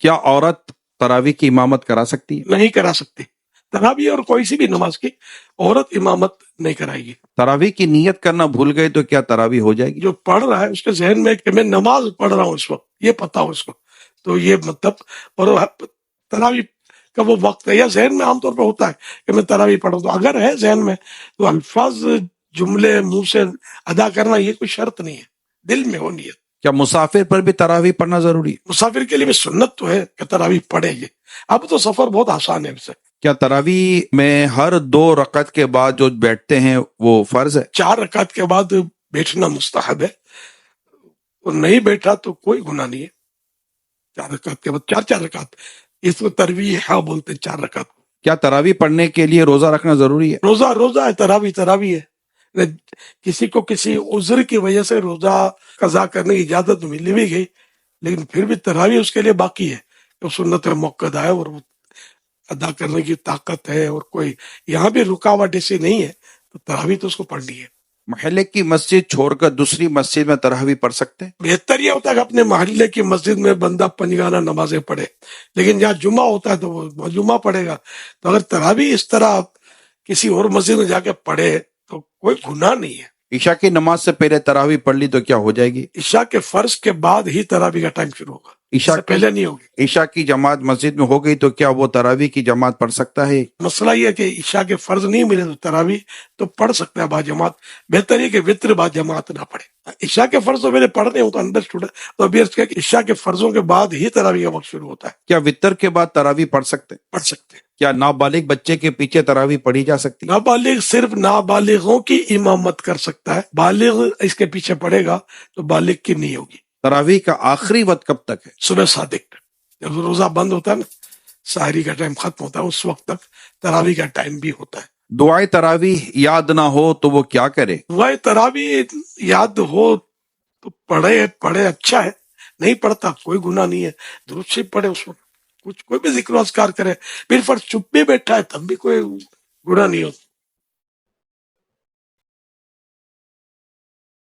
کیا عورت تراویح کی امامت کرا سکتی ہے؟ نہیں کرا سکتی. تراویح اور کوئی سی بھی نماز کی عورت امامت نہیں کرائے گی. تراویح کی نیت کرنا بھول گئے تو کیا تراویح ہو جائے گی؟ جو پڑھ رہا ہے اس کے ذہن میں کہ میں نماز پڑھ رہا ہوں اس وقت، یہ پتہ ہو اس کو، تو یہ مطلب اور تراویح کا وہ وقت ہے یا ذہن میں عام طور پہ ہوتا ہے کہ میں تراویح پڑھوں، تو اگر ہے ذہن میں تو الفاظ جملے منہ سے ادا کرنا یہ کوئی شرط نہیں ہے، دل میں ہو نیت. کیا مسافر پر بھی تراویح پڑھنا ضروری ہے؟ مسافر کے لیے بھی سنت تو ہے کہ تراویح پڑھے گی. اب تو سفر بہت آسان ہے اس سے. کیا تراویح میں ہر 2 رکعت کے بعد جو بیٹھتے ہیں وہ فرض ہے؟ 4 رکعت کے بعد بیٹھنا مستحب ہے، اور نہیں بیٹھا تو کوئی گناہ نہیں ہے. 4 رکعت کے بعد 4 رکعت، اس کو ترویح بولتے ہیں 4 رکعت. کیا تراویح پڑھنے کے لیے روزہ رکھنا ضروری ہے؟ روزہ ہے، تراویح ہے. کسی کو کسی عذر کی وجہ سے روزہ قضا کرنے کی اجازت مل بھی گئی، لیکن پھر بھی تراویح اس کے لیے باقی ہے. تو سنت موقع ہے اور وہ ادا کرنے کی طاقت ہے، اور کوئی یہاں بھی رکاوٹ ایسی نہیں ہے، تو تراویح تو اس کو پڑھنی ہے. محلے کی مسجد چھوڑ کر دوسری مسجد میں تراویح پڑھ سکتے ہیں؟ بہتر یہ ہوتا ہے کہ اپنے محلے کی مسجد میں بندہ پنجگانہ نمازیں پڑھے، لیکن جہاں جمعہ ہوتا ہے تو وہ جمعہ پڑھے گا. تو اگر تراویح اس طرح کسی اور مسجد میں جا کے پڑھے تو کوئی گناہ نہیں ہے. عشاء کی نماز سے پہلے تراویح پڑھ لی تو کیا ہو جائے گی؟ عشاء کے فرض کے بعد ہی تراویح کا ٹائم شروع ہوگا، اس سے پہلے نہیں ہوگی. عشاء کی جماعت مسجد میں ہو گئی تو کیا وہ تراویح کی جماعت پڑھ سکتا ہے؟ مسئلہ یہ ہے کہ عشاء کے فرض نہیں ملے تو تراویح تو پڑھ سکتا ہے با جماعت. بہتر یہ کہ وطر با جماعت نہ پڑھے. عشاء کے فرض تو میرے پڑھنے ہوں تو انڈرسٹوڈ ہے، تو ابھی اس کہ عشاء کے فرضوں کے بعد ہی تراویح کا وقت شروع ہوتا ہے. کیا وطر کے بعد تراویح پڑھ سکتے ہیں؟ پڑھ سکتے ہیں. کیا نابالغ بچے کے پیچھے تراویح پڑھی جا سکتی ہے؟ نابالغ صرف نابالغوں کی امامت کر سکتا ہے، بالغ اس کے پیچھے پڑھے گا تو بالغ کی نہیں ہوگی. تراویح کا آخری وقت کب تک ہے؟ صبح صادق، جب روزہ بند ہوتا ہے نا، سحری کا ٹائم ختم ہوتا ہے، اس وقت تک تراویح کا ٹائم بھی ہوتا ہے. دعائے تراویح یاد نہ ہو تو وہ کیا کرے؟ دعائے تراویح یاد ہو تو پڑھے اچھا ہے، نہیں پڑھتا کوئی گناہ نہیں ہے. درود شریف پڑھے اس وقت، کوئی بھی ذکر و اذکار کرے. پھر فرض چپ بھی بیٹھا ہے تب بھی کوئی گناہ نہیں ہوتا.